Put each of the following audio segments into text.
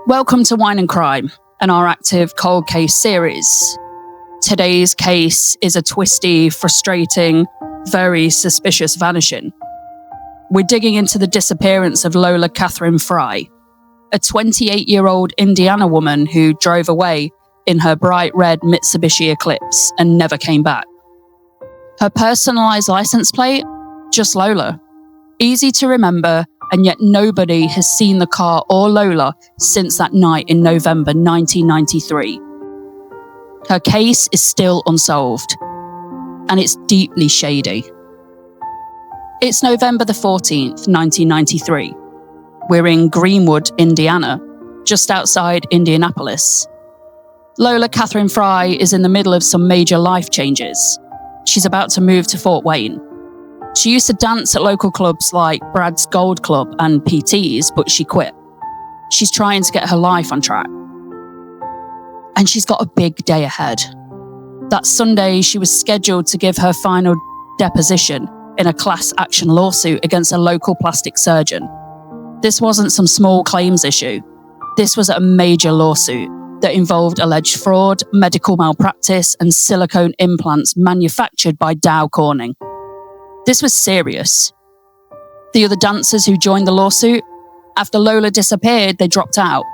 Welcome to Wine and Crime, an our active cold case series. Today's case is a twisty, frustrating, very suspicious vanishing. We're digging into the disappearance of Lola Katherine Fry, a 28-year-old Indiana woman who drove away in her bright red Mitsubishi Eclipse and never came back. Her personalised license plate? Just Lola. Easy to remember, and yet nobody has seen the car or Lola since that night in November 1993. Her case is still unsolved, and it's deeply shady. It's November the 14th, 1993. We're in Greenwood, Indiana, just outside Indianapolis. Lola Katherine Fry is in the middle of some major life changes. She's about to move to Fort Wayne. She used to dance at local clubs like Brad's Gold Club and PT's, but she quit. She's trying to get her life on track. And she's got a big day ahead. That Sunday, she was scheduled to give her final deposition in a class action lawsuit against a local plastic surgeon. This wasn't some small claims issue. This was a major lawsuit that involved alleged fraud, medical malpractice, and silicone implants manufactured by Dow Corning. This was serious. The other dancers who joined the lawsuit, after Lola disappeared, they dropped out.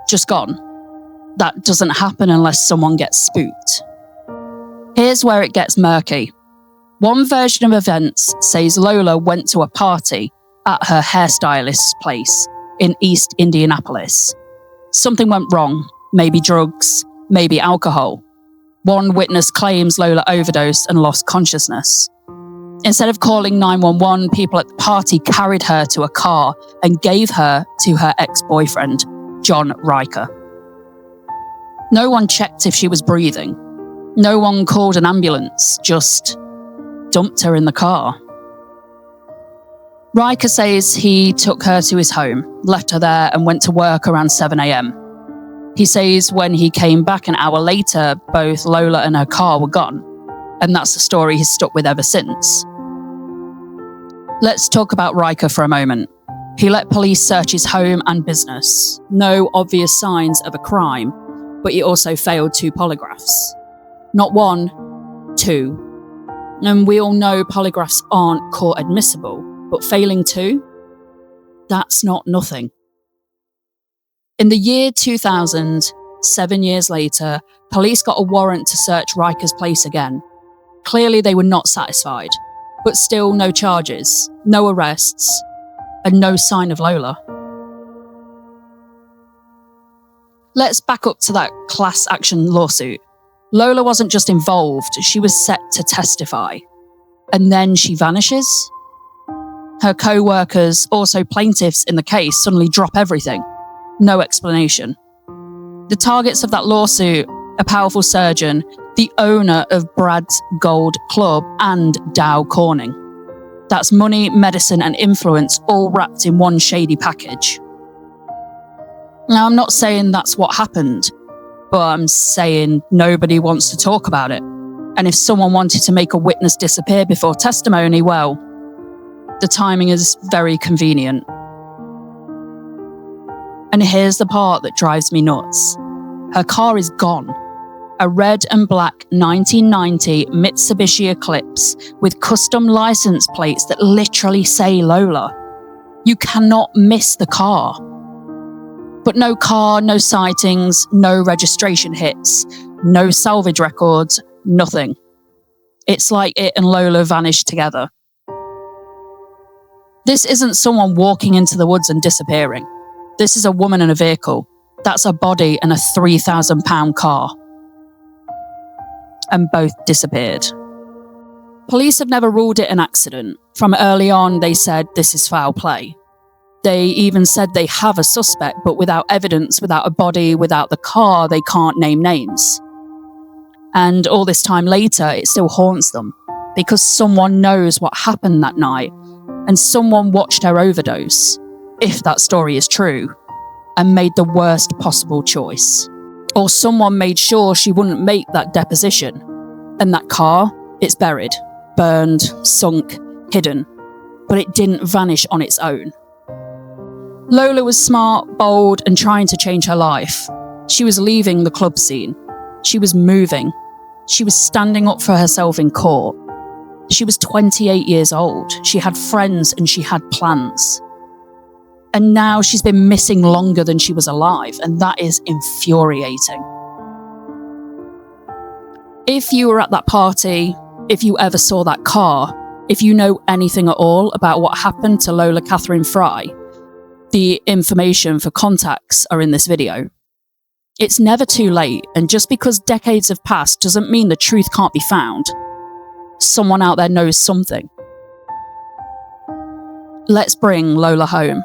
Just gone. That doesn't happen unless someone gets spooked. Here's where it gets murky. One version of events says Lola went to a party at her hairstylist's place in East Indianapolis. Something went wrong, maybe drugs, maybe alcohol. One witness claims Lola overdosed and lost consciousness. Instead of calling 911, people at the party carried her to a car and gave her to her ex-boyfriend, John Riker. No one checked if she was breathing. No one called an ambulance, just dumped her in the car. Riker says he took her to his home, left her there and went to work around 7 a.m. He says when he came back an hour later, both Lola and her car were gone. And that's the story he's stuck with ever since. Let's talk about Riker for a moment. He let police search his home and business. No obvious signs of a crime, but he also failed 2 polygraphs. Not 1, 2. And we all know polygraphs aren't court admissible, but failing 2? That's not nothing. In the year 2000, 7 years later, police got a warrant to search Riker's place again. Clearly they were not satisfied, but still no charges, no arrests, and no sign of Lola. Let's back up to that class action lawsuit. Lola wasn't just involved, she was set to testify. And then she vanishes? Her co-workers, also plaintiffs in the case, suddenly drop everything. No explanation. The targets of that lawsuit, a powerful surgeon, the owner of Brad's Gold Club, and Dow Corning. That's money, medicine, and influence all wrapped in one shady package. Now, I'm not saying that's what happened, but I'm saying nobody wants to talk about it. And if someone wanted to make a witness disappear before testimony, well, the timing is very convenient. And here's the part that drives me nuts. Her car is gone. A red and black 1990 Mitsubishi Eclipse with custom license plates that literally say Lola. You cannot miss the car. But no car, no sightings, no registration hits, no salvage records, nothing. It's like it and Lola vanished together. This isn't someone walking into the woods and disappearing. This is a woman in a vehicle. That's a body and a £3,000 car. And both disappeared. Police have never ruled it an accident. From early on, they said this is foul play. They even said they have a suspect, but without evidence, without a body, without the car, they can't name names. And all this time later, it still haunts them because someone knows what happened that night and someone watched her overdose, if that story is true, and made the worst possible choice. Or someone made sure she wouldn't make that deposition. And that car, it's buried, burned, sunk, hidden. But it didn't vanish on its own. Lola was smart, bold, and trying to change her life. She was leaving the club scene. She was moving. She was standing up for herself in court. She was 28 years old. She had friends and she had plans. And now she's been missing longer than she was alive, and that is infuriating. If you were at that party, if you ever saw that car, if you know anything at all about what happened to Lola Katherine Fry, the information for contacts are in this video. It's never too late, and just because decades have passed doesn't mean the truth can't be found. Someone out there knows something. Let's bring Lola home.